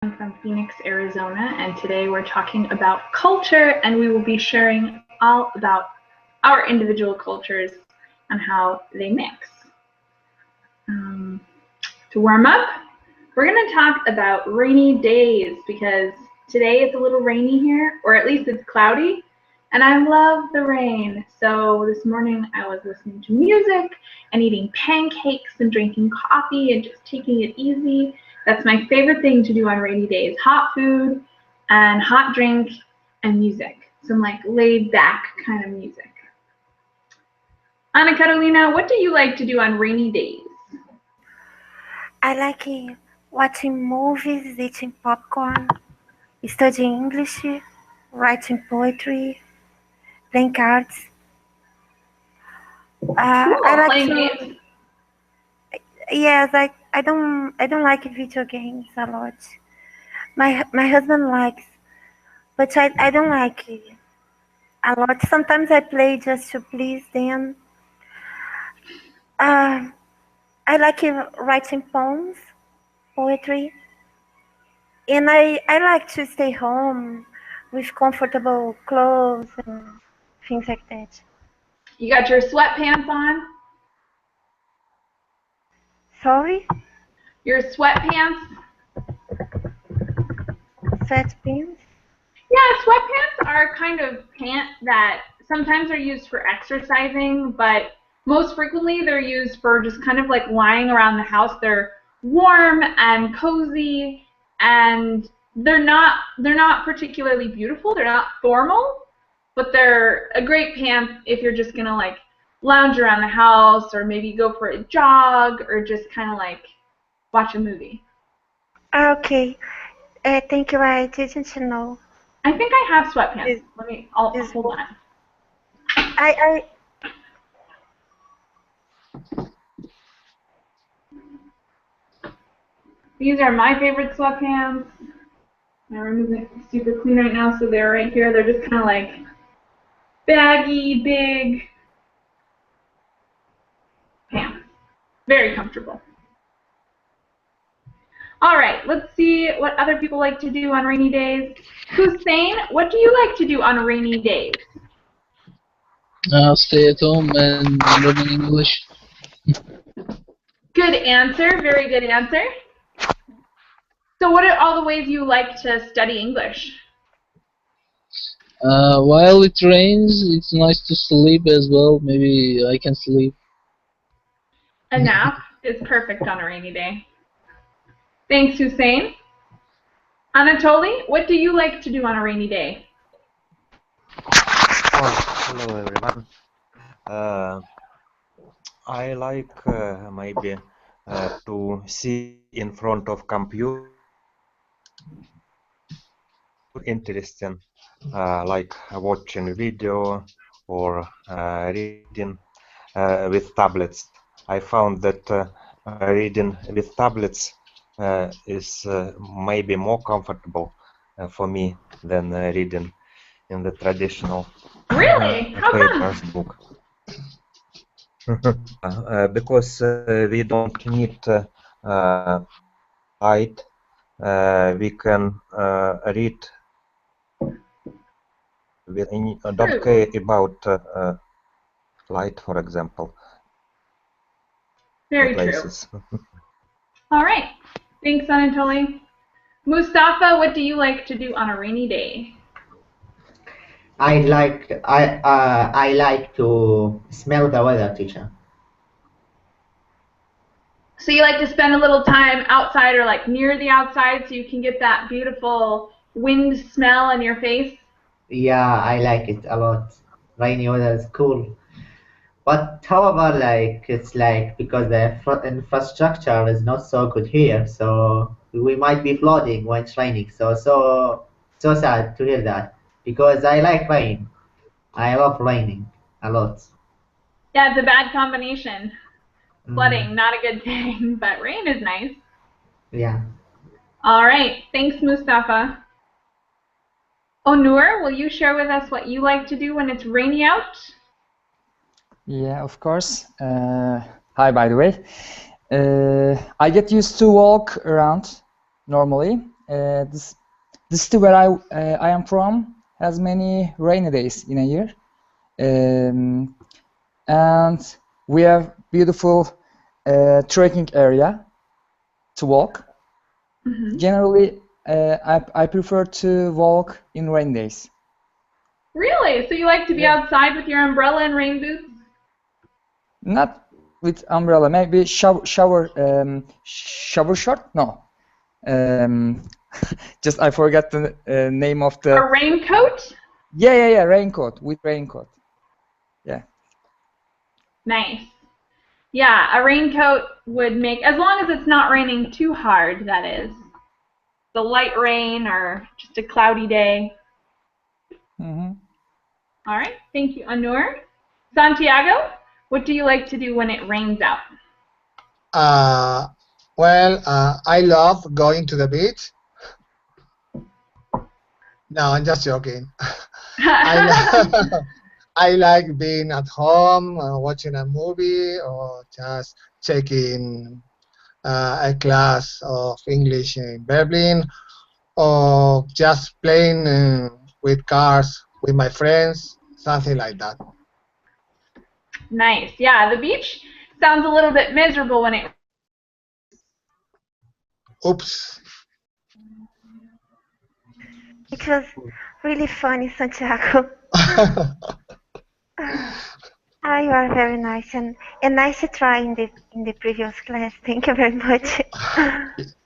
I'm from Phoenix, Arizona, and today we're talking about culture, and we will be sharing all about our individual cultures and how they mix. To warm up, we're going to talk about rainy days because today it's a little rainy here, or at least it's cloudy, and I love the rain. So this morning I was listening to music and eating pancakes and drinking coffee and just taking it easy. That's my favorite thing to do on rainy days, hot food and hot drink and music. Some like laid back kind of music. Anna Carolina, what do you like to do on rainy days? I like watching movies, eating popcorn, studying English, writing poetry, playing cards. Cool, I like playing to. games. Yes, I don't like video games a lot. My husband likes, but I don't like it a lot. Sometimes I play just to please them. Uh, I like writing poems, poetry, and I like to stay home with comfortable clothes and things like that. You got your sweatpants on? Sorry, Your sweatpants? sweatpants. Yeah, sweatpants are kind of pants that sometimes are used for exercising, but most frequently they're used for just kind of like lying around the house. They're warm and cozy, and they're not particularly beautiful. They're not formal, but they're a great pants if you're just gonna like lounge around the house or maybe go for a jog or just kind of like watch a movie. Okay, thank you. I didn't know. I think I have sweatpants. Is I'll is hold on. I These are my favorite sweatpants. My room isn't super clean right now, so they're right here. They're just kind of like baggy, big pants. Very comfortable. All right, let's see what other people like to do on rainy days. Hussein, what do you like to do on rainy days? Stay at home and learn English. Good answer. Very good answer. So what are all the ways you like to study English? While it rains, it's nice to sleep as well. Maybe I can sleep. A nap is perfect on a rainy day. Thanks, Hussein. Anatoly, what do you like to do on a rainy day? Oh, hello everyone. I like maybe to sit in front of computer, interesting, like watching video or reading with tablets. I found that reading with tablets is maybe more comfortable for me than reading in the traditional Really? How papers come? book. Because we don't need light, we can read with don't True. care about light, for example, Very true. places. All right. Thanks, Anatoly. Mustafa, what do you like to do on a rainy day? I like to smell the weather, teacher. So you like to spend a little time outside or like near the outside so you can get that beautiful wind smell on your face? Yeah, I like it a lot. Rainy weather is cool. But however, like it's like because the infrastructure is not so good here, so we might be flooding when it's raining. So sad to hear that because I like rain. I love raining a lot. Yeah, it's a bad combination. Mm, Flooding, not a good thing, but rain is nice. yeah. All right. Thanks, Mustafa. Onur, will you share with us what you like to do when it's rainy out? Yeah, of course. Hi, by the way. I get used to walk around normally, the city where I am from has many rainy days in a year, and we have beautiful trekking area to walk. Generally, I prefer to walk in rain days. Really? So you like to be outside with your umbrella and rain boots? Not with umbrella, maybe shower short? No. Just I forgot the name of the... A raincoat? Yeah, raincoat, with raincoat. Yeah. Nice. Yeah, a raincoat would make, as long as it's not raining too hard, that is. The light rain or just a cloudy day. Mm-hmm. All right, thank you, Anur. Santiago, what do you like to do when it rains out? I love going to the beach. No, I'm just joking. I like being at home, watching a movie, or just taking a class of English in Berlin, or just playing with cars with my friends, something like that. Nice. Yeah, the beach sounds a little bit miserable when it... Oops. It was really funny, Santiago. You are very nice and nice to try in the previous class. Thank you very much.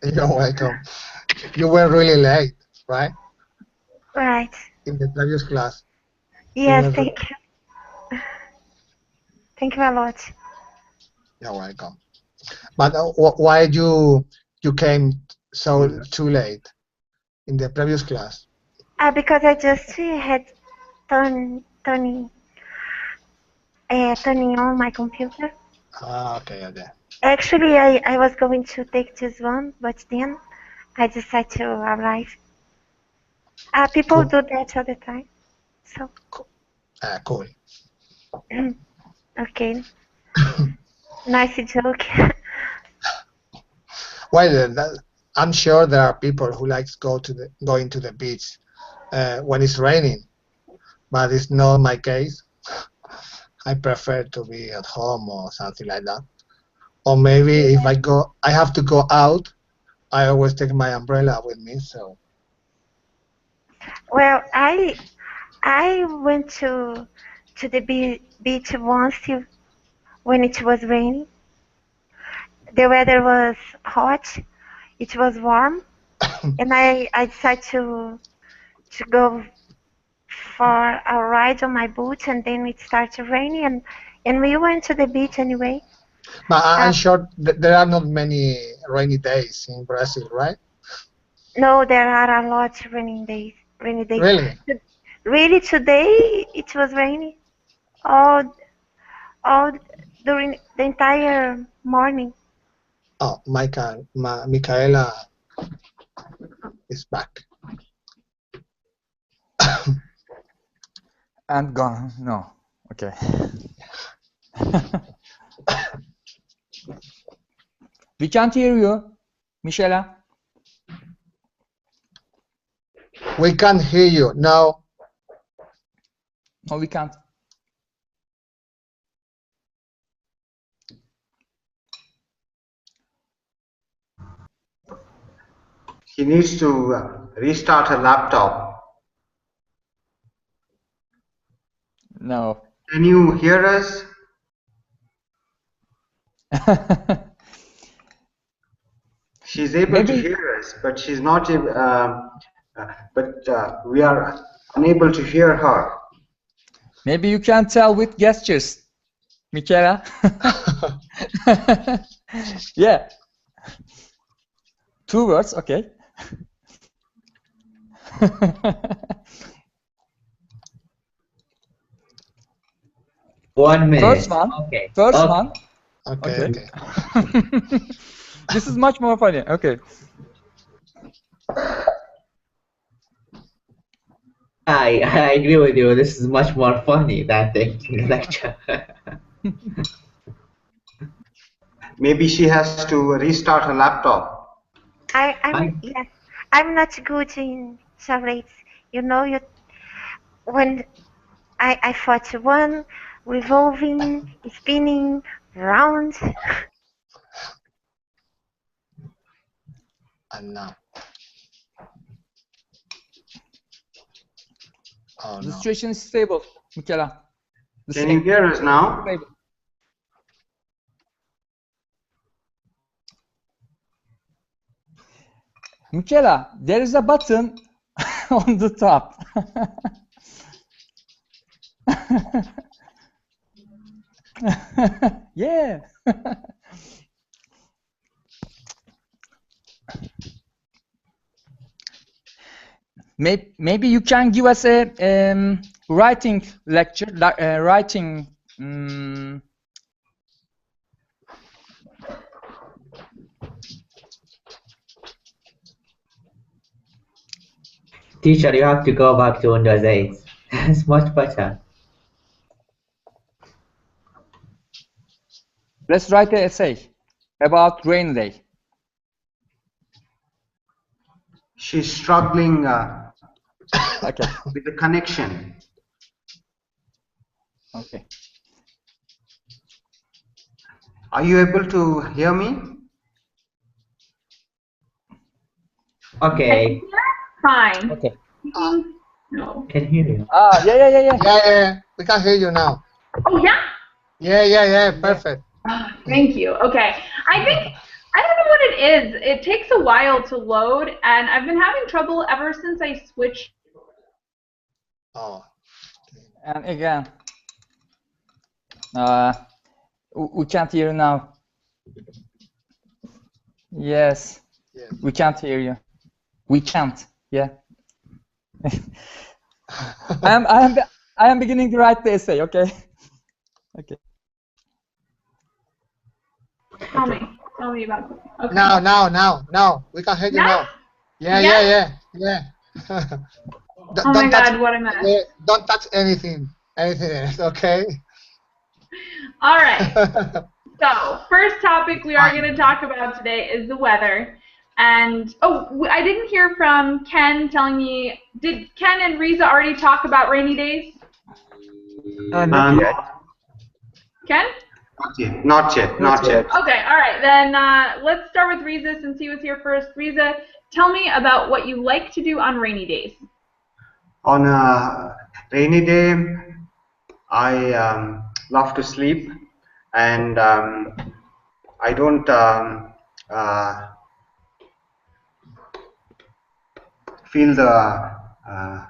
You're welcome. You were really late, right? Right. In the previous class. Yes, thank you. Thank you a lot. You're welcome. But why you came so too late in the previous class? Because I just had turning on my computer. Okay. Actually, I was going to take this one, but then I decided to arrive. People Cool. do that all the time. So. Cool. Okay. Nice joke. Well, I'm sure there are people who likes going to the beach when it's raining, but it's not my case. I prefer to be at home or something like that. Or maybe if I have to go out, I always take my umbrella with me. So. Well, I went to the beach once when it was raining. The weather was hot. It was warm, and I decided to go for a ride on my boat, and then it started raining, and we went to the beach anyway. But I'm sure there are not many rainy days in Brazil, right? No, there are a lot of rainy days. Really? Really, today it was raining all during the entire morning. Oh, Michaela is back. And gone. No. Okay. We can't hear you, Michela. We can't hear you. No. No, we can't. He needs to restart a laptop. No. Can you hear us? She's able to hear us, but she's not able. We are unable to hear her. Maybe you can tell with gestures, Michela. Yeah. 2 words, okay. 1 minute. First one. Okay. First Okay. one. Okay. This is much more funny. Okay. I agree with you. This is much more funny than the lecture. Maybe she has to restart her laptop. Yes. I'm not good in charades. You know, when I thought one revolving, spinning, round. And now. Oh The no. situation is stable, Michela. The Can you same. hear us now? Stable. Michela, there is a button on the top. Yeah. Maybe you can give us a writing lecture, writing. Teacher, you have to go back to Windows 8. It's much better. Let's write an essay about rainy day. She's struggling Okay. with the connection. Okay. Are you able to hear me? Okay, Fine. Okay. No. can hear you. Yeah. Yeah, we can hear you now. Oh yeah. Yeah, perfect. Oh, thank you. Okay. I think I don't know what it is. It takes a while to load, and I've been having trouble ever since I switched. Oh. And again, we can't hear you now. Yes, Yeah. we can't hear you. We can't. Yeah. I am beginning to write the essay. Okay. Okay. Tell me about it. Okay. Now. We can hear you now. Yeah. Oh my God, what a mess. Don't touch anything else, okay? All right. So, first topic we are going to talk about today is the weather. And, I didn't hear from Ken telling me, did Ken and Riza already talk about rainy days? Not yet. Ken? Not yet. Okay, all right. Then let's start with Riza since he was here first. Riza, tell me about what you like to do on rainy days. On a rainy day, I love to sleep, and I don't feel the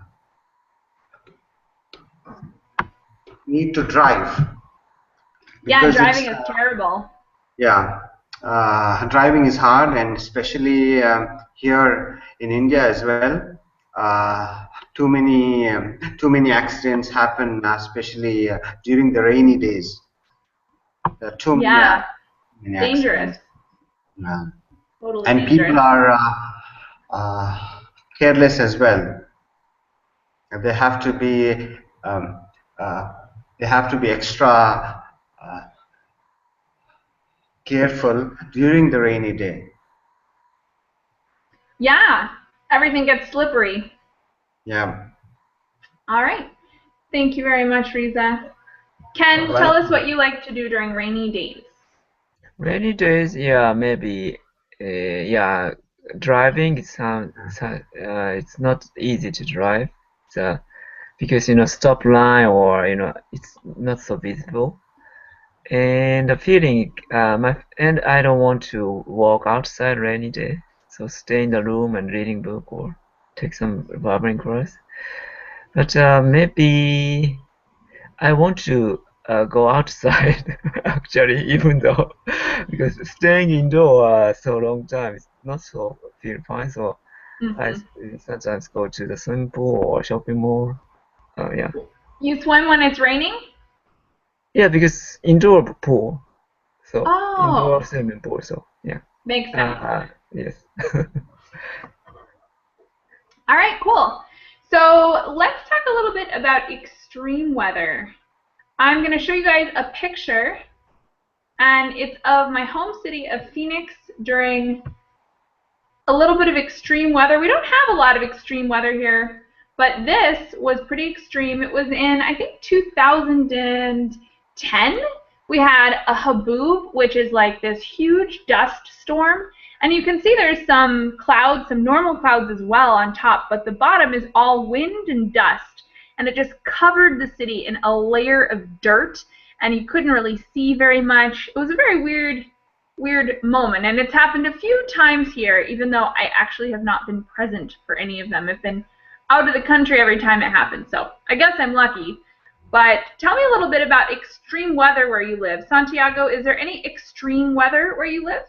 need to drive. Yeah, driving is terrible. Yeah, driving is hard, and especially here in India as well. Too many accidents happen, especially during the rainy days. There are too many dangerous. accidents. Yeah. Totally And dangerous. people are careless as well. They have to be extra careful during the rainy day. Yeah, everything gets slippery. Yeah. All right. Thank you very much, Riza. Ken, tell us what you like to do during rainy days. Rainy days, yeah, maybe, yeah, driving. It's not easy to drive, so because stop line or it's not so visible, and the feeling, and I don't want to walk outside rainy day, so stay in the room and reading book or take some barbering course. But maybe I want to go outside actually, even though because staying indoor so long time is not so feel fine. So I sometimes go to the swimming pool or shopping mall. Yeah. You swim when it's raining? Yeah, because indoor pool. So indoor Oh, swimming pool. So yeah. makes sense. Yes. All right, cool. So let's talk a little bit about extreme weather. I'm going to show you guys a picture, and it's of my home city of Phoenix during a little bit of extreme weather. We don't have a lot of extreme weather here, but this was pretty extreme. It was in, I think, 2010. We had a haboob, which is like this huge dust storm. And you can see there's some clouds, some normal clouds as well on top, but the bottom is all wind and dust. And it just covered the city in a layer of dirt, and you couldn't really see very much. It was a very weird moment, and it's happened a few times here, even though I actually have not been present for any of them. I've been out of the country every time it happens, so I guess I'm lucky. But tell me a little bit about extreme weather where you live. Santiago, is there any extreme weather where you live?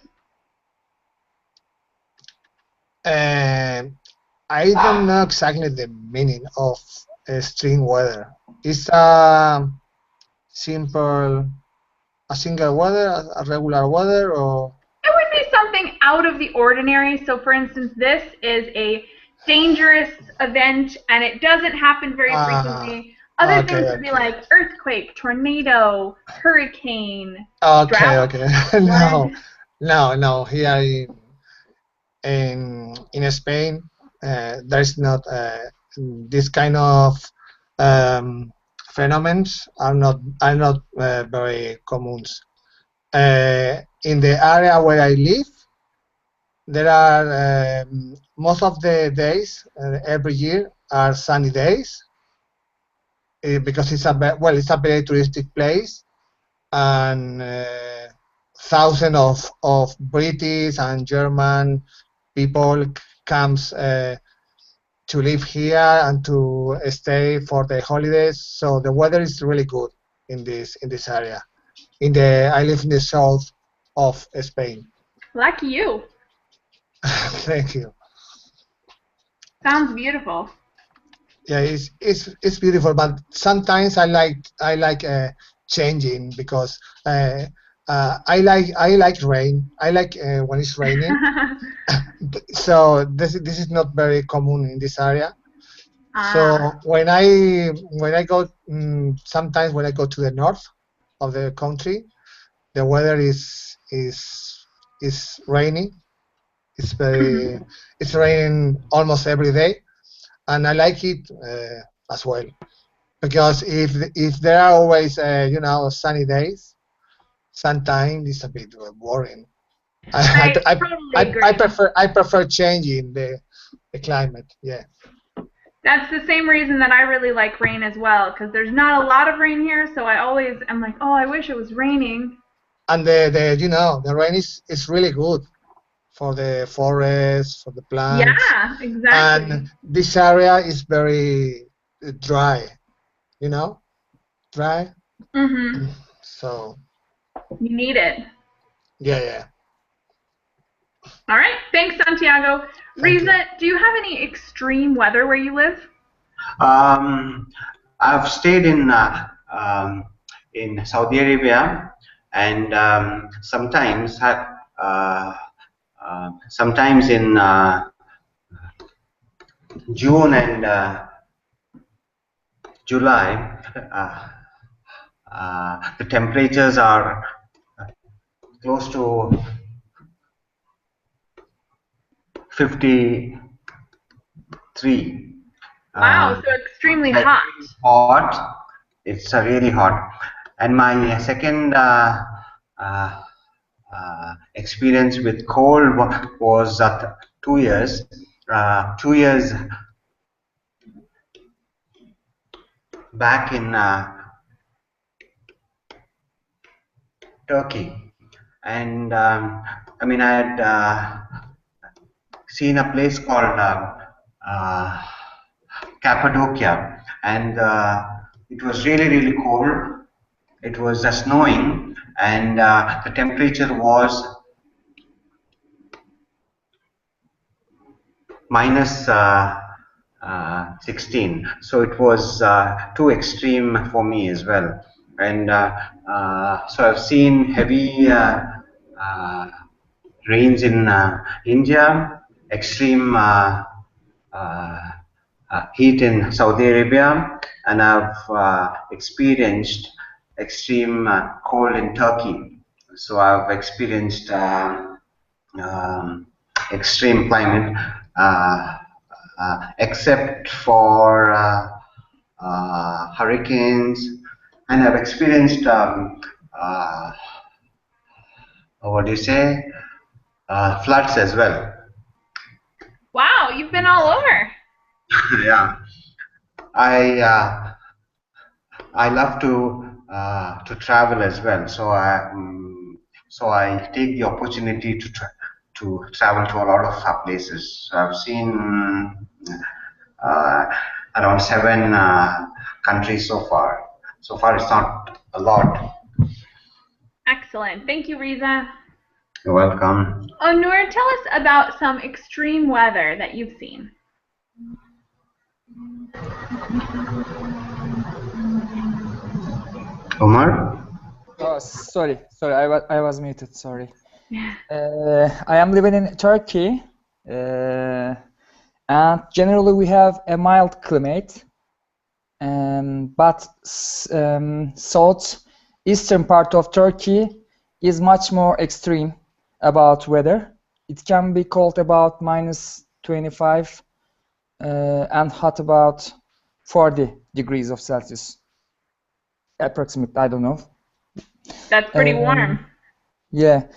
I don't know exactly the meaning of extreme weather. It's simple, a single weather, a regular weather, or? It would be something out of the ordinary. So, for instance, this is a dangerous event, and it doesn't happen very frequently. Other things would be like earthquake, tornado, hurricane, drought. No. Here in Spain, there's not this kind of phenomena are not very common. In the area where I live, there are most of the days every year are sunny days because it's a very touristic place, and thousands of British and German people comes to live here and to stay for the holidays. So the weather is really good in this area. I live in the south of Spain. Lucky you. Thank you. Sounds beautiful. Yeah, it's beautiful, but sometimes I like changing because I like rain. I like when it's raining. So this is not very common in this area. So when I go sometimes when I go to the north of the country, the weather is rainy. It's raining almost every day, and I like it as well, because if there are always sunny days, sometimes it's a bit boring. I prefer changing the climate. Yeah. That's the same reason that I really like rain as well, because there's not a lot of rain here, so I'm like, oh, I wish it was raining. And the rain is really good for the forest, for the plants. Yeah, exactly. And this area is very dry, dry. Mm-hmm. So. You need it. Yeah. All right. Thanks, Santiago. Riza, do you have any extreme weather where you live? I've stayed in Saudi Arabia, and sometimes in June and July, the temperatures are close to 53. Wow, so extremely hot. Hot. It's really hot. And my second experience with cold was 2 years. 2 years back in Turkey, and I had seen a place called Cappadocia, and it was really cold. It was snowing, and the temperature was minus 16. So it was too extreme for me as well. And so I've seen heavy rains in India, extreme heat in Saudi Arabia, and I've experienced extreme cold in Turkey. So I've experienced extreme climate, except for hurricanes, and I've experienced what do you say, floods as well. Wow, you've been all over. Yeah, I I love to travel as well. So I take the opportunity to travel to a lot of places. So I've seen uh, around 7 countries so far. So far, it's not a lot. Excellent. Thank you, Riza. You're welcome. Onur, tell us about some extreme weather that you've seen. Omar? Oh, sorry, I was muted. Sorry. I am living in Turkey, and generally we have a mild climate. But southeastern part of Turkey is much more extreme about weather. It can be cold about -25 and hot about 40 degrees of Celsius. Approximately, I don't know. That's pretty warm. Yeah,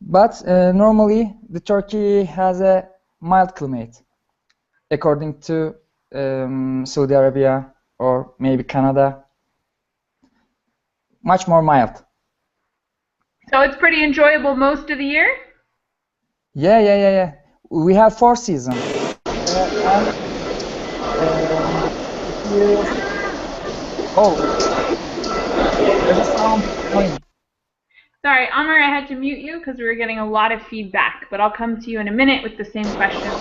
but normally the Turkey has a mild climate, according to Saudi Arabia or maybe Canada. Much more mild. So it's pretty enjoyable most of the year? Yeah. We have 4 seasons. There's a sound coming. Sorry, Amr, I had to mute you because we were getting a lot of feedback, but I'll come to you in a minute with the same question.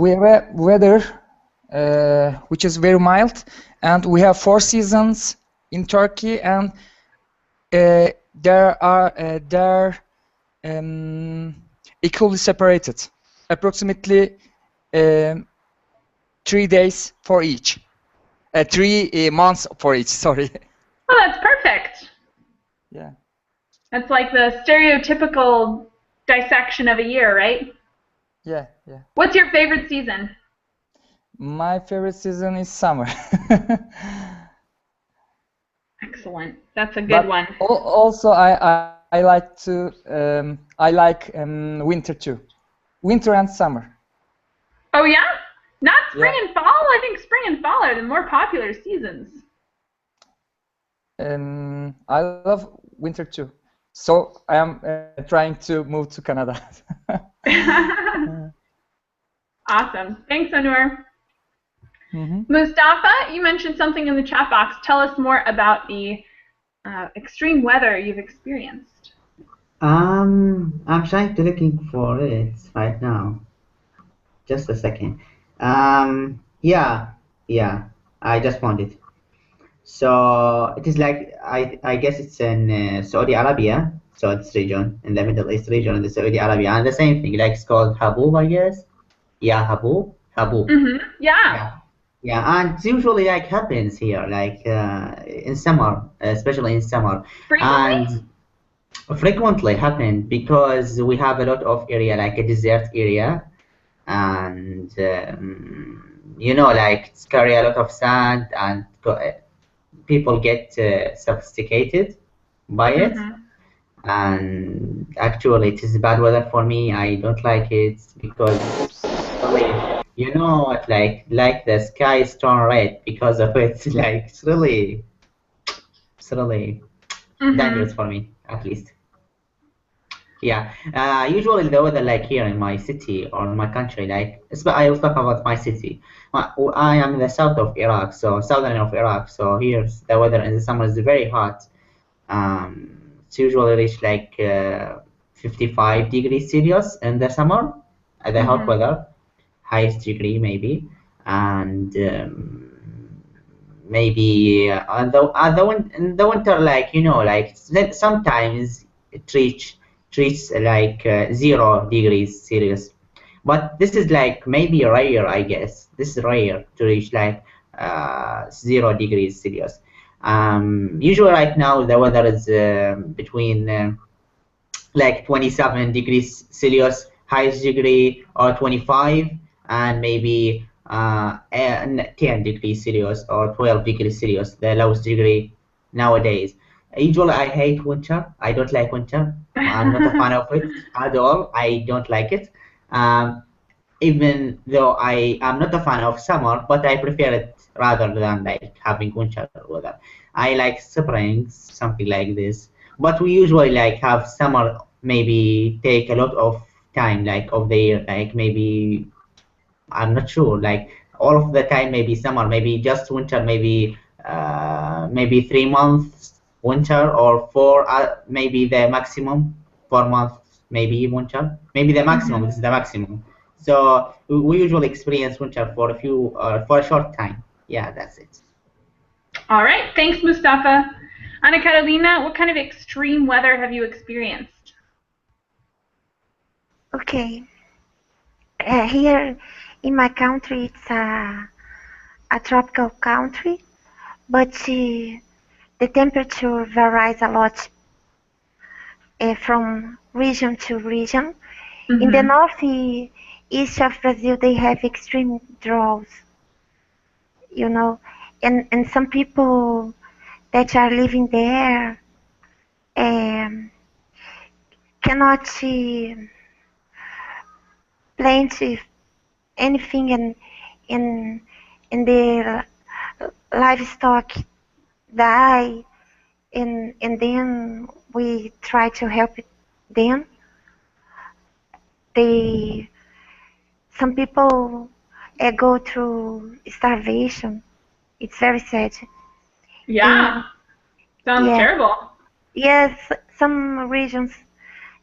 We have a weather which is very mild, and we have 4 seasons in Turkey, and they're equally separated, approximately 3 days for each. 3 months for each, sorry. Oh, that's perfect. Yeah. That's like the stereotypical dissection of a year, right? Yeah. What's your favorite season? My favorite season is summer. Excellent. That's a good one. Also, I like winter too. Winter and summer. Oh yeah? Not spring and fall? I think spring and fall are the more popular seasons. I love winter too. So I am trying to move to Canada. Awesome. Thanks, Onur. Mustafa, you mentioned something in the chat box. Tell us more about the extreme weather you've experienced. I'm trying to looking for it right now. Just a second. Yeah, I just found it. So it is like I guess it's in Saudi Arabia, so it's region in the Middle East region in the Saudi Arabia, and the same thing, like it's called Habub, I guess. Yeah, Habub. Yeah. Yeah, and it usually like happens here, like in summer, especially in summer. Frequently? And frequently happen because we have a lot of area, like a desert area, and like it's carry a lot of sand, and people get sophisticated by it. And actually it is bad weather for me. I don't like it because what, like the sky is turned red because of it. Like it's really dangerous for me, at least. Yeah, usually the weather, like here in my city or in my country, like I will talk about my city. I am in the south of Iraq, so southern of Iraq. So here the weather in the summer is very hot. It's usually reach like 55 degrees Celsius in the summer, the hot weather, highest degree maybe, and maybe in the winter, like like sometimes it reaches like 0 degrees Celsius, but this is like maybe rare, I guess. This is rare to reach like 0 degrees Celsius. Usually right now the weather is between like 27 degrees Celsius highest degree, or 25, and maybe 10 degrees Celsius or 12 degrees Celsius, the lowest degree nowadays. Usually I hate winter. I don't like winter. I'm not a fan of it at all. I don't like it. Um, Even though I am not a fan of summer, but I prefer it rather than like having winter weather. I like springs, something like this. But we usually like have summer maybe take a lot of time, like of the year, like maybe I'm not sure, like all of the time maybe summer, maybe just winter, maybe 3 months winter, or four, maybe the maximum 4 months, maybe winter, maybe the maximum. This is the maximum. So we usually experience winter for a short time. Yeah, that's it. All right, thanks, Mustafa. Ana Carolina, what kind of extreme weather have you experienced? Okay. Here in my country, it's a tropical country, but the temperature varies a lot from region to region. In the northeast of Brazil, they have extreme droughts, you know, and some people that are living there um, cannot plant anything, and the livestock die, and then we try to help them. They Some people go through starvation. It's very sad. Yeah, sounds Yeah, terrible. yes, some regions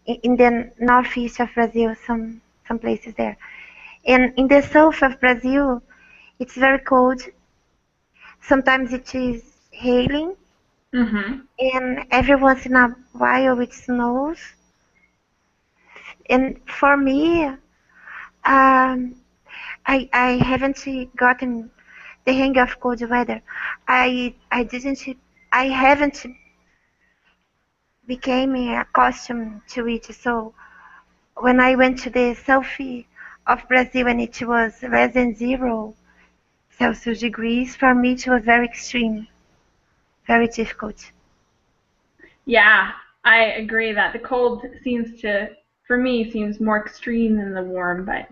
in the northeast of Brazil, some places there, and in the south of Brazil, it's very cold. Sometimes it is hailing, and every once in a while it snows. And for me, I haven't gotten the hang of cold weather. I didn't I haven't became accustomed to it. So when I went to the south of Brazil and it was less than 0 Celsius degrees, for me it was very extreme, very difficult. Yeah, I agree that the cold for me, seems more extreme than the warm, but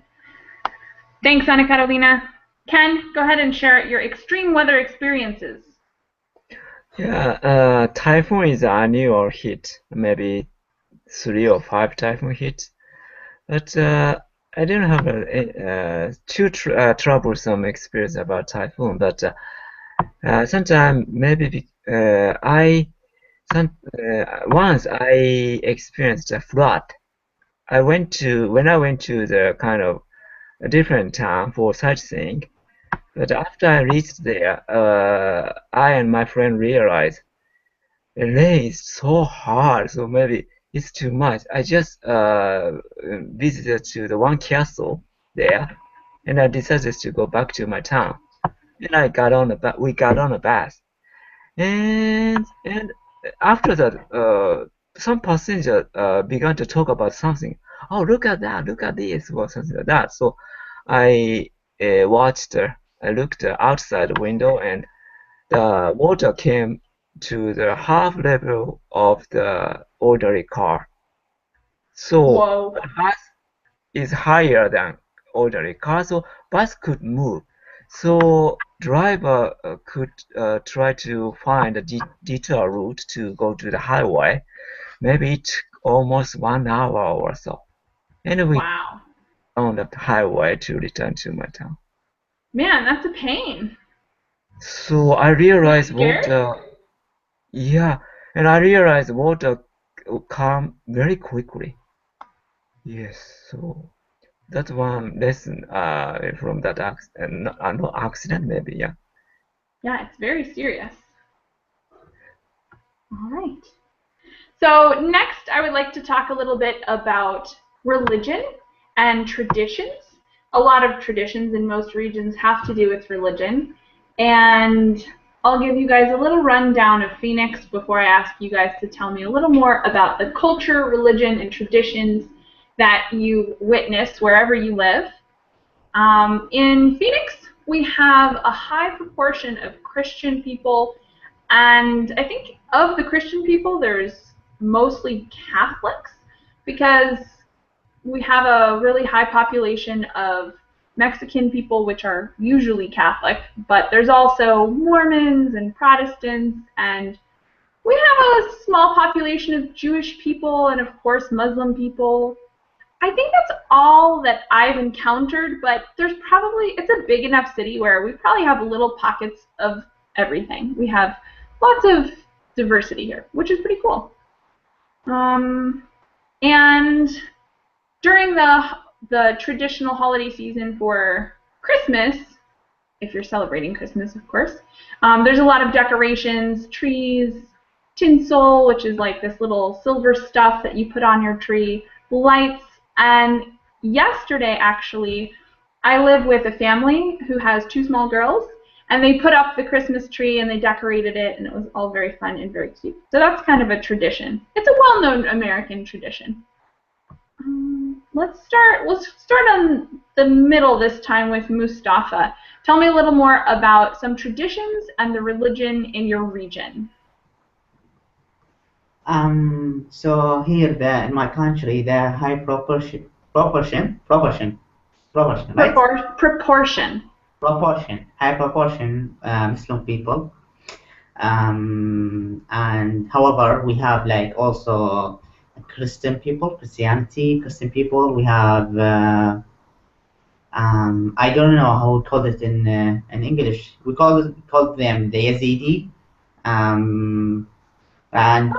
thanks, Ana Carolina. Ken, go ahead and share your extreme weather experiences. Yeah, typhoon is annual hit, maybe 3 or 5 typhoon hits, but I didn't have too troublesome experience about typhoon. But sometimes maybe once I experienced a flood. When I went to the kind of a different town for sightseeing. But after I reached there, I and my friend realized the rain is so hard, so maybe it's too much. I just visited to the one castle there, and I decided to go back to my town. And we got on a bus, and after that, some passenger began to talk about something. Oh, look at that! Look at this, or something like that. So I watched. I looked outside the window, and the water came to the half level of the ordinary car. So the bus is higher than ordinary car, so bus could move. So driver could try to find a detour route to go to the highway. Maybe it took almost 1 hour or so. And we on the highway to return to my town. Man, that's a pain. So I realized water, yeah, and I realized water come very quickly. Yes, so that's one lesson from that accident, no accident maybe, yeah. Yeah, it's very serious. All right. So next, I would like to talk a little bit about religion and traditions. A lot of traditions in most regions have to do with religion, and I'll give you guys a little rundown of Phoenix before I ask you guys to tell me a little more about the culture, religion, and traditions that you witness wherever you live. In Phoenix, we have a high proportion of Christian people, and I think of the Christian people, there's mostly Catholics, because we have a really high population of Mexican people, which are usually Catholic, but there's also Mormons and Protestants, and we have a small population of Jewish people and, of course, Muslim people. I think that's all that I've encountered, but it's a big enough city where we probably have little pockets of everything. We have lots of diversity here, which is pretty cool. And during the traditional holiday season for Christmas, if you're celebrating Christmas, of course, there's a lot of decorations, trees, tinsel, which is like this little silver stuff that you put on your tree, lights, and yesterday, actually, I live with a family who has 2 small girls, and they put up the Christmas tree and they decorated it, and it was all very fun and very cute. So that's kind of a tradition. It's a well-known American tradition. Let's start on the middle this time with Mustafa. Tell me a little more about some traditions and the religion in your region. So here in my country, the high proportion, right? High proportion Muslim people. And however, we have like also Christian people. We have I don't know how we call it in English. We call them the Yazidi. And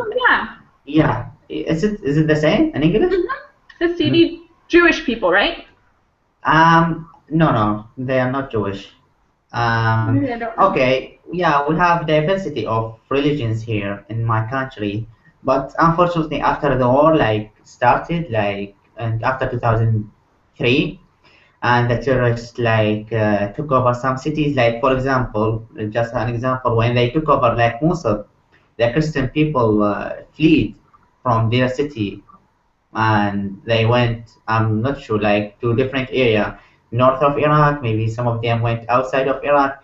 yeah, is it the same in English? The Yazidi Jewish people, right? No, they are not Jewish. Okay, yeah, we have diversity of religions here in my country, but unfortunately, after the war started, and after 2003, and the terrorists took over some cities, for example, just an example, when they took over Mosul, the Christian people fled from their city, and they went, I'm not sure, to different area north of Iraq. Maybe some of them went outside of Iraq,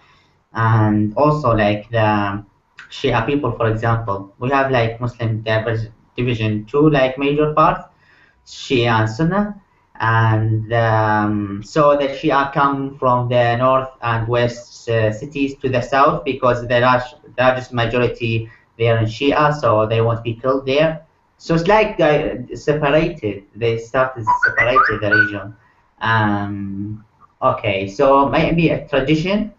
and also the Shia people, for example. We have Muslim division, 2 major parts, Shia and Sunnah, and so the Shia come from the north and west cities to the south because the largest majority they are in Shia, so they won't be killed there. So it's separated. They started separated the region. Okay, so maybe a tradition.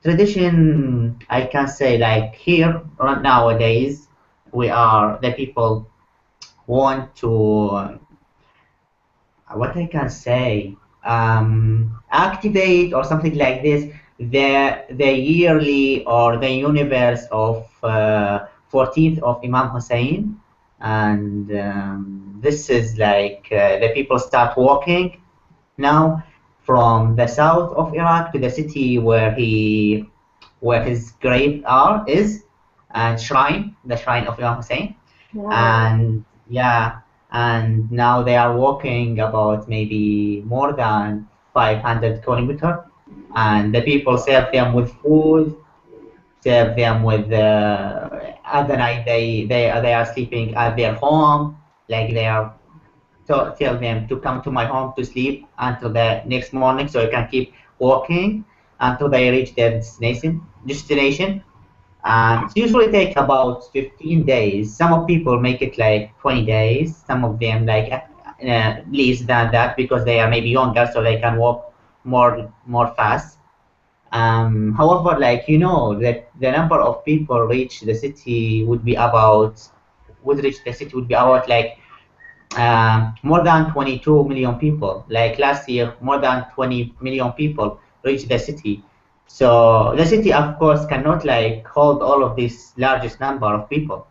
Tradition, I can say here right nowadays, the people want to, what I can say, activate or something like this, the yearly or the universe of 14th of Imam Hussein, and this is the people start walking now from the south of Iraq to the city where his grave is, and the shrine of Imam Hussein. Wow. And yeah, and now they are walking about maybe more than 500 kilometers, and the people serve them with food, serve them with other night they are sleeping at their home, they are tell them to come to my home to sleep until the next morning, so you can keep walking until they reach their destination. And it usually take about 15 days. Some of people make it 20 days. Some of them less than that because they are maybe younger, so they can walk more fast. However, the number of people reach the city would reach the city would be about more than 22 million people. Last year, more than 20 million people reached the city. So the city, of course, cannot hold all of this largest number of people.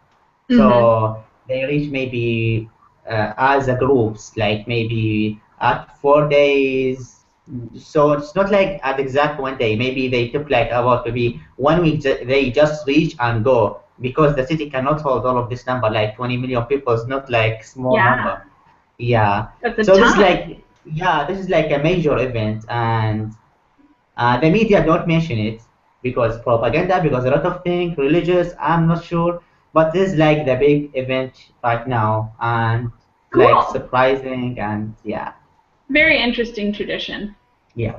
Mm-hmm. So they reach maybe as a groups, maybe at 4 days, So it's not like at exact one day. Maybe they took like about maybe 1 week. They just reach and go because the city cannot hold all of this number. Like 20 million people is not like small Yeah, number. Yeah. that's a So this is ton. like this is like a major event, and the media don't mention it because propaganda, because a lot of things religious. I'm not sure, but this is like the big event right now, and like Cool. surprising, and yeah. Very interesting tradition. Yeah.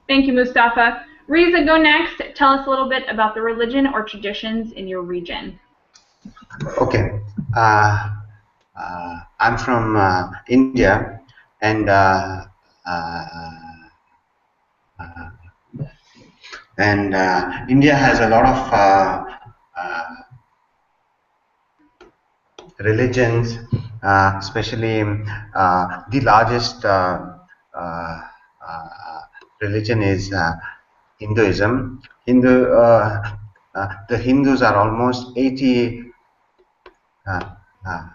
Thank you, Mustafa. Riza, go next. Tell us a little bit about the religion or traditions in your region. Okay. I'm from India, and India has a lot of religions, especially the largest uh, religion is Hinduism. The Hindus are almost 80 uh, uh,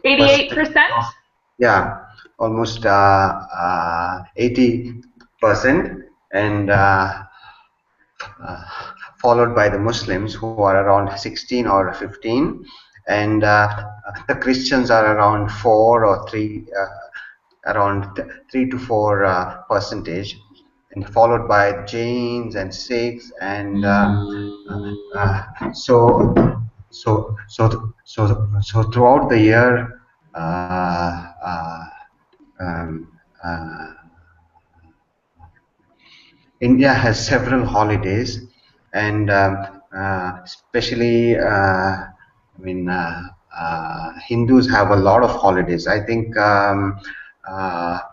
88%? yeah, almost 80%, and uh, followed by the Muslims who are around 16 or 15, and the Christians are around 4 or 3, around 3 to 4 percentage, and followed by Jains and Sikhs, and so so throughout the year. Um, uh, India has several holidays, and especially, Hindus have a lot of holidays. I think the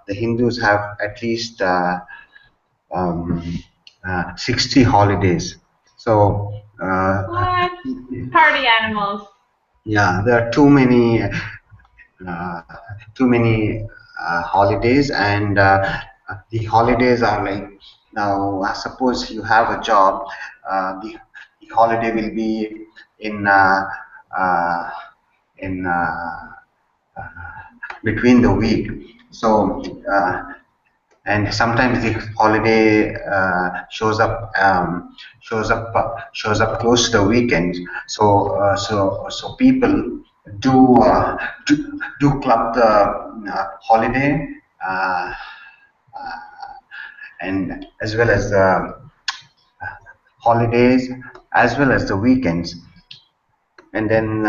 Hindus have at least um, 60 holidays. So, What? Party animals. yeah, there are uh, too many holidays, and the holidays are like, now suppose you have a job, the holiday will be in uh, in between the week. So and sometimes the holiday shows up close to the weekend. So people do do club the holiday, uh, and as well as the holidays, as well as the weekends, and then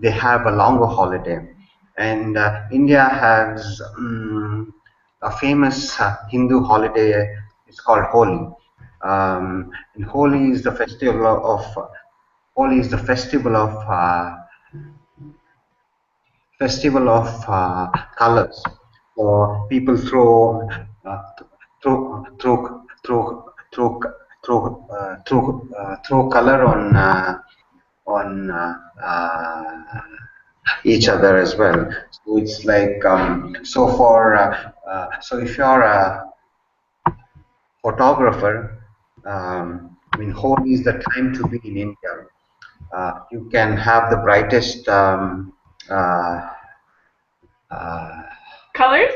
they have a longer holiday. And India has a famous Hindu holiday. It's called Holi. And Holi is the festival of colors. So people uh, throw throw color on each other as well. So it's like so if you're a photographer, Holi is the time to be in India. You can have the brightest uh, uh, Colors?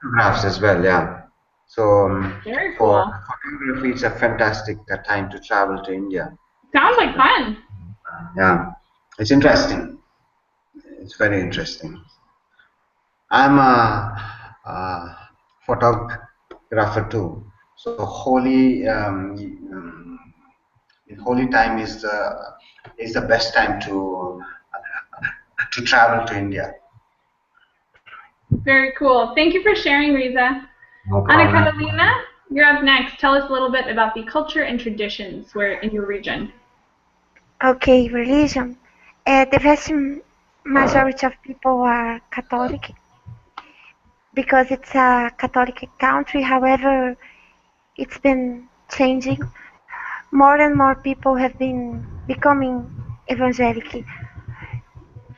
photographs as well. Yeah. So Very for cool. photography, it's a fantastic time to travel to India. Sounds like fun. Yeah, it's interesting. It's very interesting. I'm a photographer too. So holy time is the best time to travel to India. Very cool. Thank you for sharing, Riza. No Anna problem. Catalina, you're up next. Tell us a little bit about the culture and traditions where in your region. Okay, religion. The vast majority of people are Catholic because it's a Catholic country. However, it's been changing. More and more people have been becoming evangelical.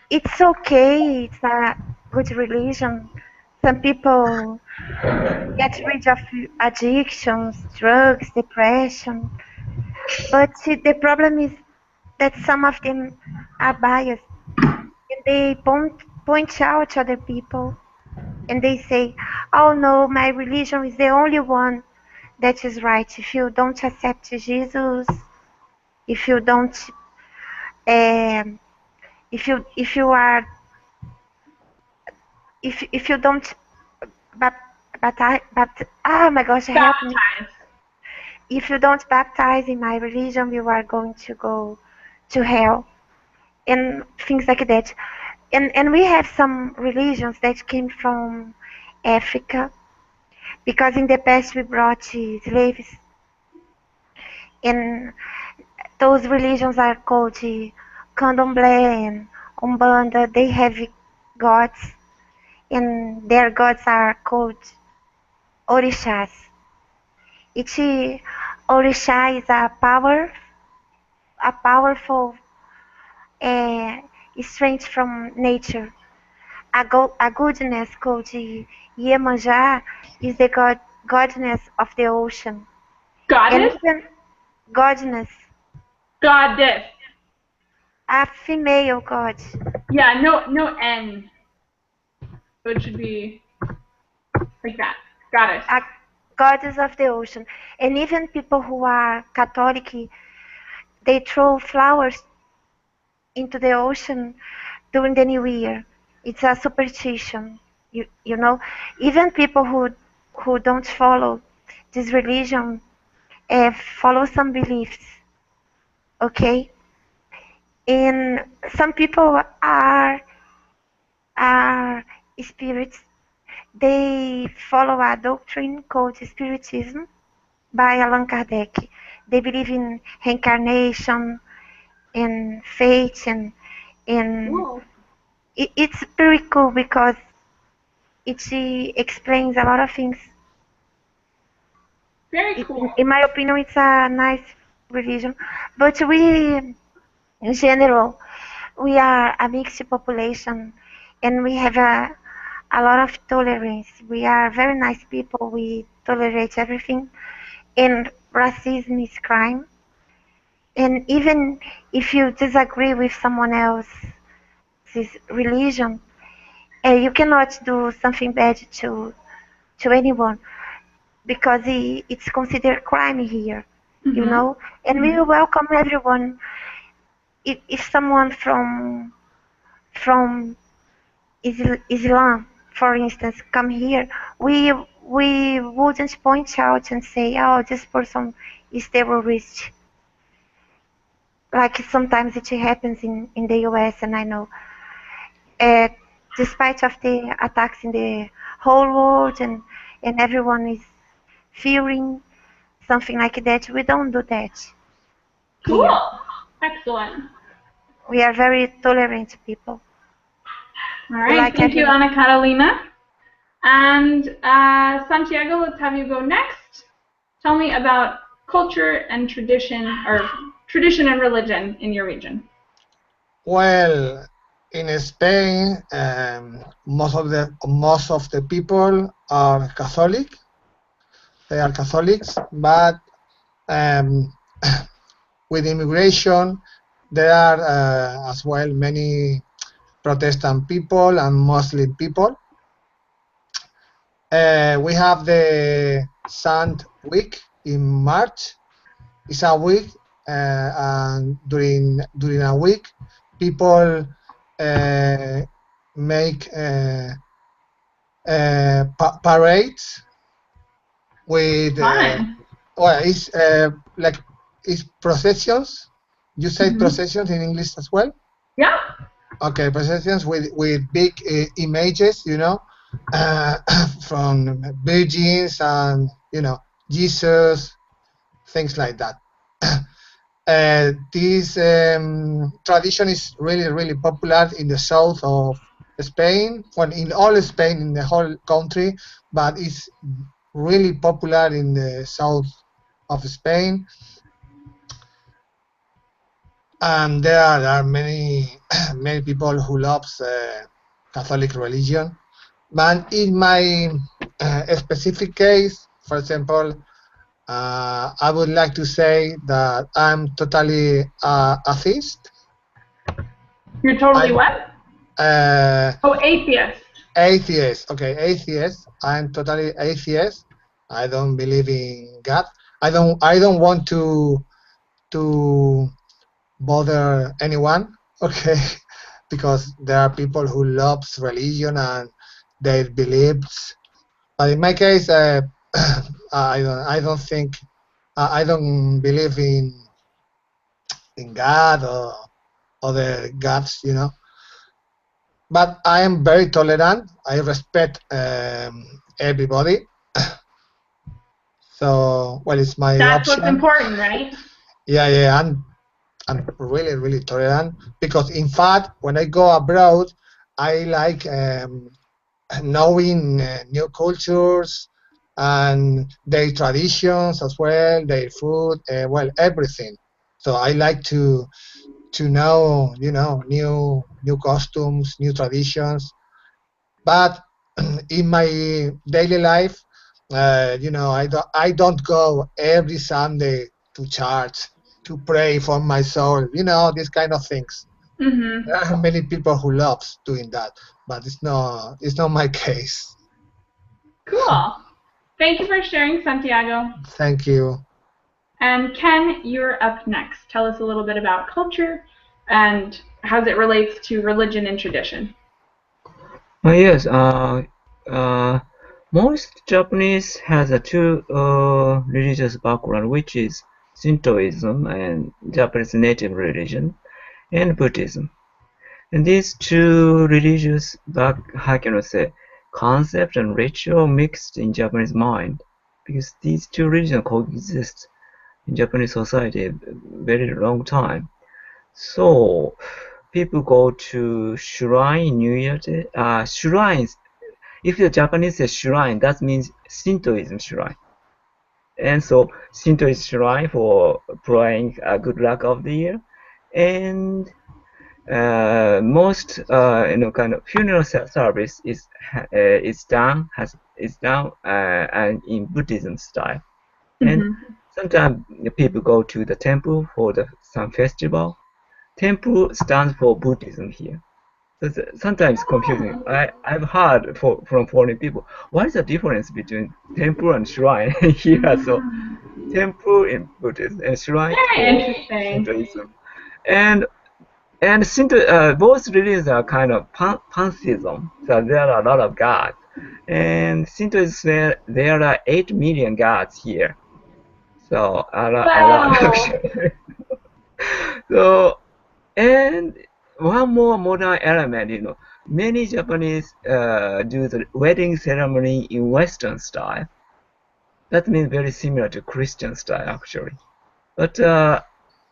It's okay. It's a good religion. Some people get rid of addictions, drugs, depression. But see, the problem is that some of them are biased and they point out other people. and they say, "Oh no, my religion is the only one that is right. If you don't accept Jesus, if you don't, um, if you are, if you don't oh my gosh, help me. Baptized. If you don't baptize in my religion, you are going to go to hell," and things like that. And we have some religions that came from Africa, because in the past we brought slaves, and those religions are called Candomblé and Umbanda. They have gods, and their gods are called orishas. Each orisha is a powerful strength from nature. A goddess called Iemanjá is the goddess of the ocean. And Goddess? even goddess, Goddess. a female god. Yeah, no N. So it should be like that. Goddess. A goddess of the ocean. And even people who are Catholic, they throw flowers into the ocean during the New Year. It's a superstition, you know. Even people who don't follow this religion follow some beliefs, okay? And some people are spirits. They follow a doctrine called Spiritism by Allan Kardec. They believe in reincarnation and fate, and Cool. it's pretty cool because it explains a lot of things. Very cool. In my opinion, it's a nice religion, but we, in general, we are a mixed population, and we have a lot of tolerance. We are very nice people. We tolerate everything, and racism is crime. And even if you disagree with someone else's religion, you cannot do something bad to anyone, because it's considered crime here, you Mhm. know. And we welcome everyone. If someone from Islam, for instance, come here, we wouldn't point out and say, "Oh, this person is terrorist," like sometimes it happens in the US, and I know, uh, despite of the attacks in the whole world, and everyone is fearing something like that, we don't do that Cool. here. Excellent. We are very tolerant people. All We right. like Thank you, everyone. Ana Catalina. And Santiago, let's have you go next. Tell me about culture and tradition, or tradition and religion in your region. Well, in Spain, most of the people are Catholic. They are Catholics, but um, with immigration, there are as well many Protestant people and Muslim people. We have the Sant Week in March. It's a week, and during a week, people make parades with Fun. well, it's like it's processions. You say processions in English as well? Yeah. Okay, processions with big images, you know, from virgins and Jesus, things like that. This tradition is really popular in the south of Spain, well, in all Spain, in the whole country, but it's really popular in the south of Spain. And there are many many people who loves Catholic religion. But in my specific case, for example, I would like to say that I'm totally atheist. You're totally I'm, what? uh, Oh, atheist. Atheist. Okay, atheist. I'm totally atheist. I don't believe in God. I don't want to bother anyone. Okay, because there are people who loves religion and their beliefs. But in my case, I don't think I don't believe in God or other gods, But I am very tolerant. I respect everybody. So, well, it's my That's what's option. important, right? Yeah. I'm really, really tolerant because, in fact, when I go abroad, I like knowing new cultures and their traditions as well, their food, well, everything. So I like to know, new costumes, new traditions. But in my daily life, I don't go every Sunday to church to pray for my soul. These kind of things. Mm-hmm. There are many people who loves doing that, but it's not my case. Cool. Thank you for sharing, Santiago. Thank you. And Ken, you're up next. Tell us a little bit about culture and how it relates to religion and tradition. Yes. Most Japanese has a two religious background, which is Shintoism and Japanese native religion, and Buddhism. And these two religious how can I say, concept and ritual mixed in Japanese mind, because these two religions coexist in Japanese society a very long time. So people go to shrine New Year Day. Shrines. If the Japanese say shrine, that means Shintoism shrine. And so Shinto is shrine for praying good luck of the year, and most kind of funeral service is done and in Buddhism style. And sometimes people go to the temple for some festival. Temple stands for Buddhism here. So it's sometimes confusing. I've heard from foreign people, what is the difference between temple and shrine here? So temple in Buddhism and shrine Very for interesting. Shintoism. And Shinto, both religions are kind of pantheism. So there are a lot of gods. And Shinto is there are 8 million gods here. So a lot Wow. actually. So, and one more modern element, many Japanese do the wedding ceremony in Western style. That means very similar to Christian style actually. But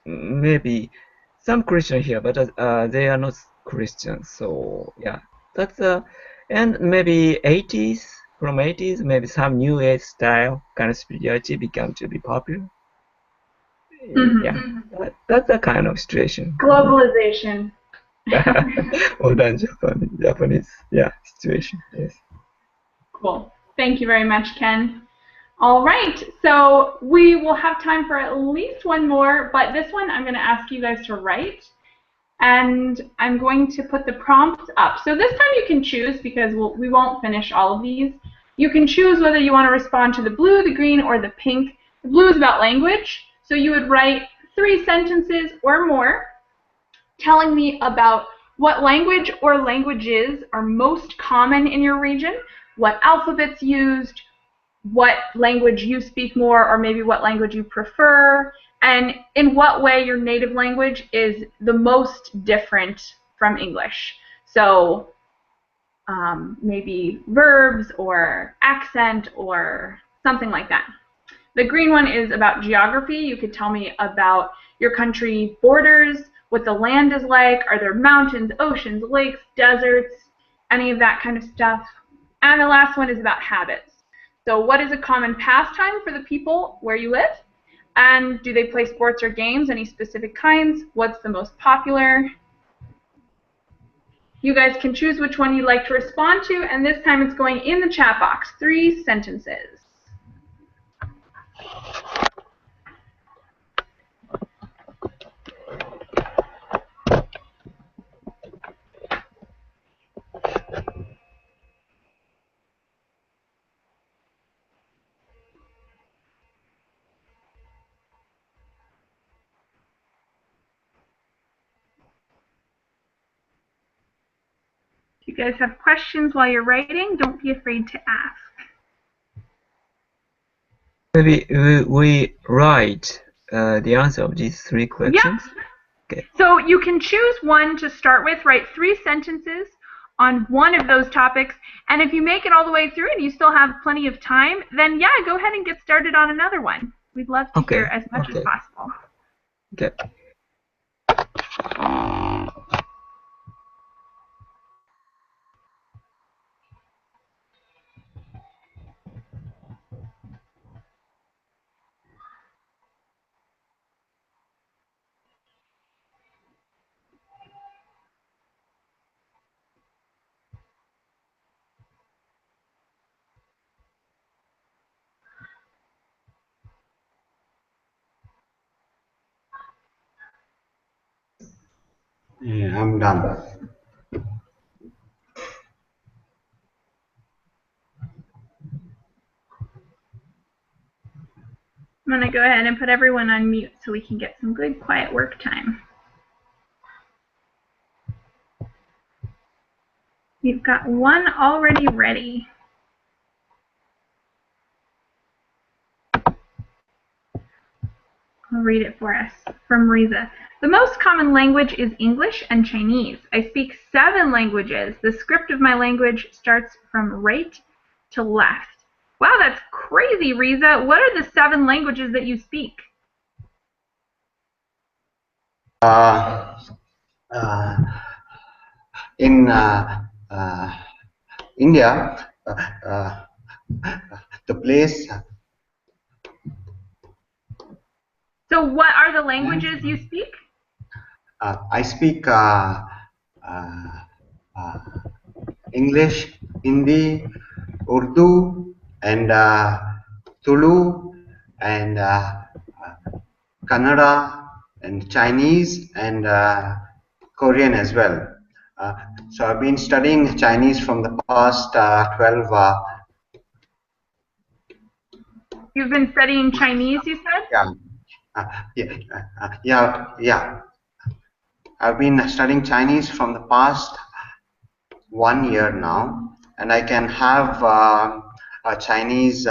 maybe some Christian here, but they are not Christians. So yeah, that's and maybe 80s, from 80s, maybe some New Age style kind of spirituality began to be popular. Yeah, that's the kind of situation. Globalization. Modern Japanese, yeah, situation. Yes. Cool. Thank you very much, Ken. All right, so we will have time for at least one more, but this one I'm going to ask you guys to write, and I'm going to put the prompt up. So this time you can choose, because we won't finish all of these. You can choose whether you want to respond to the blue, the green, or the pink. The blue is about language, so you would write 3 sentences or more telling me about what language or languages are most common in your region, what alphabets used, what language you speak more, or maybe what language you prefer, and in what way your native language is the most different from English. So maybe verbs or accent or something like that. The green one is about geography. You could tell me about your country borders, what the land is like, are there mountains, oceans, lakes, deserts, any of that kind of stuff. And the last one is about habits. So what is a common pastime for the people where you live? And do they play sports or games, any specific kinds? What's the most popular? You guys can choose which one you'd like to respond to, and this time it's going in the chat box. 3 sentences. you guys have questions while you're writing, don't be afraid to ask. Maybe we write the answer of these 3 questions. Yep. Okay. So you can choose one to start with, write 3 sentences on one of those topics, and if you make it all the way through and you still have plenty of time, then yeah, go ahead and get started on another one. We'd love to hear as much as possible. Okay. Yeah, I'm done. I'm going to go ahead and put everyone on mute so we can get some good quiet work time. We've got one already ready. I'll read it for us from Riza. The most common language is English and Chinese. I speak 7 languages. The script of my language starts from right to left. Wow, that's crazy, Riza. What are the 7 languages that you speak? In India, the place. So what are the languages you speak? I speak English, Hindi, Urdu, and Tulu, and Kannada, and Chinese, and Korean as well. So I've been studying Chinese from the past 12. You've been studying Chinese, you said? Yeah. I've been studying Chinese from the past 1 year now, and I can have a Chinese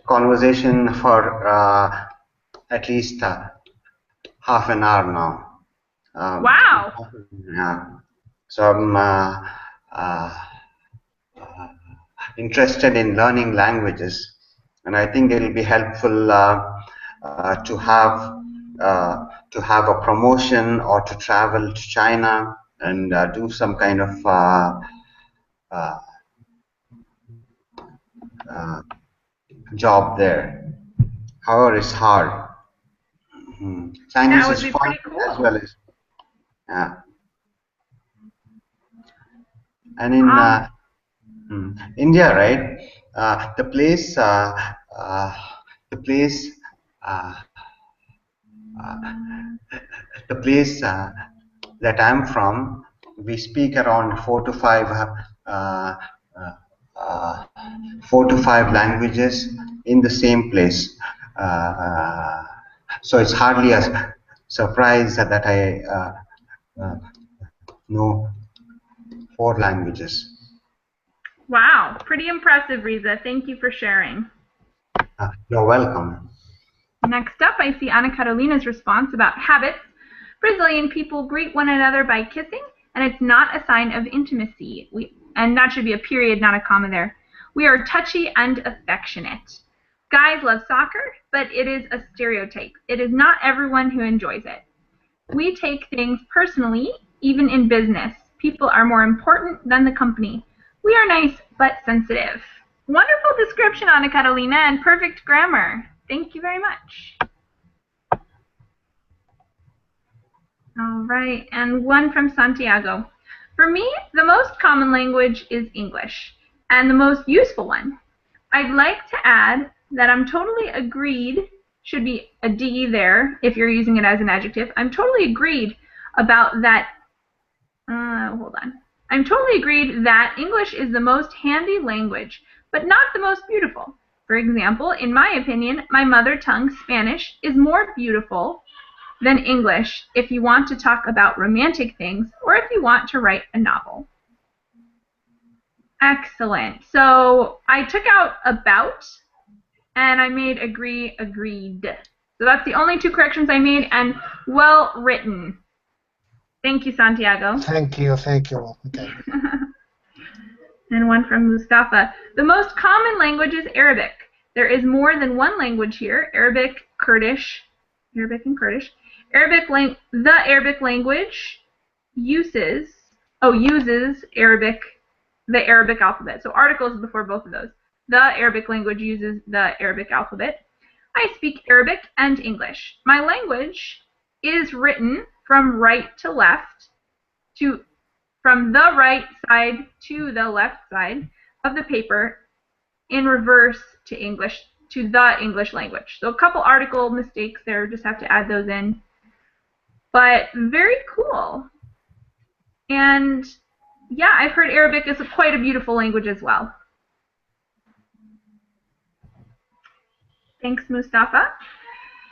conversation for at least half an hour now. Wow. Yeah. So I'm interested in learning languages, and I think it will be helpful to have a promotion or to travel to China and do some kind of job there. However, it's hard. Chinese is fun as well as and in India, right? The place that I'm from, we speak around 4 to 5 languages in the same place. So it's hardly a surprise that I know 4 languages. Wow, pretty impressive, Riza. Thank you for sharing. You're welcome. Next up, I see Ana Carolina's response about habits. Brazilian people greet one another by kissing, and it's not a sign of intimacy. And that should be a period, not a comma there. We are touchy and affectionate. Guys love soccer, but it is a stereotype. It is not everyone who enjoys it. We take things personally, even in business. People are more important than the company. We are nice, but sensitive. Wonderful description, Ana Carolina, and perfect grammar. Thank you very much. All right, and one from Santiago. For me, the most common language is English, and the most useful one. I'd like to add that I'm totally agreed, should be a D there if you're using it as an adjective. I'm totally agreed about that. Hold on. I'm totally agreed that English is the most handy language, but not the most beautiful. For example, in my opinion, my mother tongue, Spanish, is more beautiful then English if you want to talk about romantic things or if you want to write a novel. Excellent. So I took out about and I made agree, agreed. So that's the only 2 corrections I made, and well written. Thank you, Santiago. Thank you. Okay. And one from Mustafa. The most common language is Arabic. There is more than one language here. Arabic, Kurdish, Arabic and Kurdish. The Arabic language uses Arabic, the Arabic alphabet. So articles before both of those. The Arabic language uses the Arabic alphabet. I speak Arabic and English. My language is written from right to left, from the right side to the left side of the paper in reverse to English, to the English language. So a couple article mistakes there, just have to add those in. But very cool. And yeah, I've heard Arabic is quite a beautiful language as well. Thanks, Mustafa.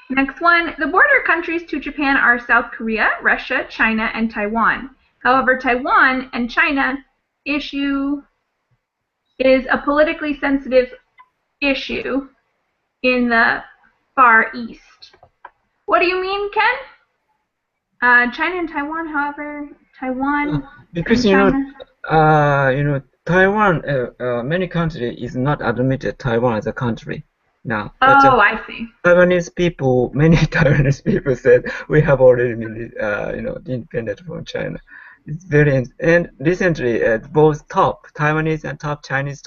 Next one, the border countries to Japan are South Korea, Russia, China, and Taiwan. However, Taiwan and China issue is a politically sensitive issue in the Far East. What do you mean, Ken? China and Taiwan, however, Taiwan because and China. Taiwan, many countries is not admitted Taiwan as a country now. Oh, I see. Taiwanese people, many Taiwanese people said we have already been, independent from China. It's very, and recently, both top Taiwanese and top Chinese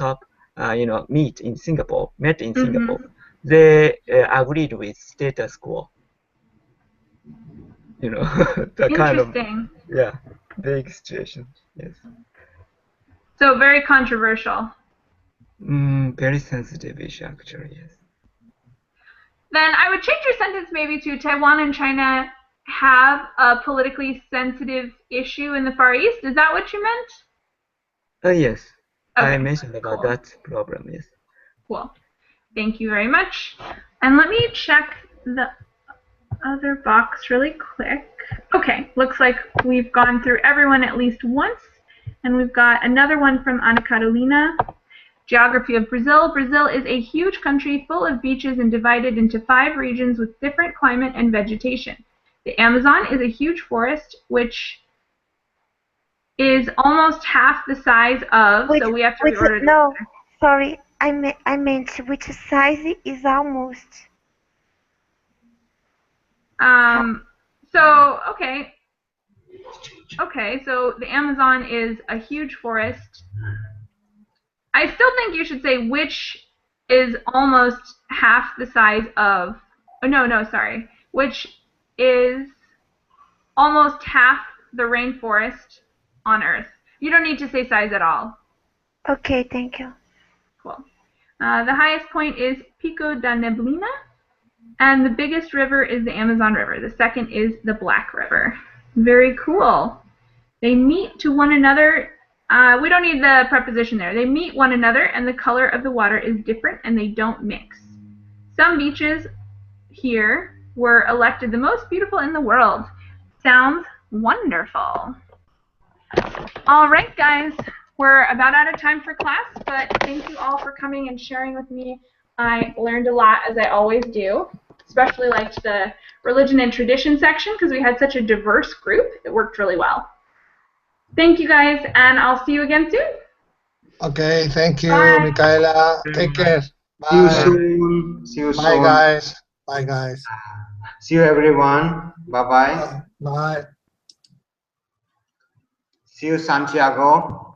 met in Singapore. They agreed with status quo. The kind of big situation. Yes. So very controversial. Very sensitive issue, actually. Yes. Then I would change your sentence maybe to Taiwan and China have a politically sensitive issue in the Far East. Is that what you meant? Yes. Okay. I mentioned about that problem, yes. Cool. Thank you very much. And let me check the other box really quick. Okay, looks like we've gone through everyone at least once. And we've got another one from Ana Carolina. Geography of Brazil. Brazil is a huge country full of beaches and divided into 5 regions with different climate and vegetation. The Amazon is a huge forest which is almost half the size of, so we have to reorder this. No, sorry, I meant which size is almost. Okay, so the Amazon is a huge forest. I still think you should say which is almost half the size of, which is almost half the rainforest on Earth. You don't need to say size at all. Okay, thank you. Cool. The highest point is Pico da Neblina, and the biggest river is the Amazon River. The second is the Black River. Very cool. They meet to one another. We don't need the preposition there. They meet one another, and the color of the water is different, and they don't mix. Some beaches here were elected the most beautiful in the world. Sounds wonderful. All right, guys. We're about out of time for class, but thank you all for coming and sharing with me. I learned a lot, as I always do. Especially liked the religion and tradition section because we had such a diverse group. It worked really well. Thank you, guys, and I'll see you again soon. Okay, thank you, Bye. Michaela. Take care. Bye. See you soon. See you soon. Bye, guys. Bye, guys. See you, everyone. Bye-bye. Bye. See you, Santiago.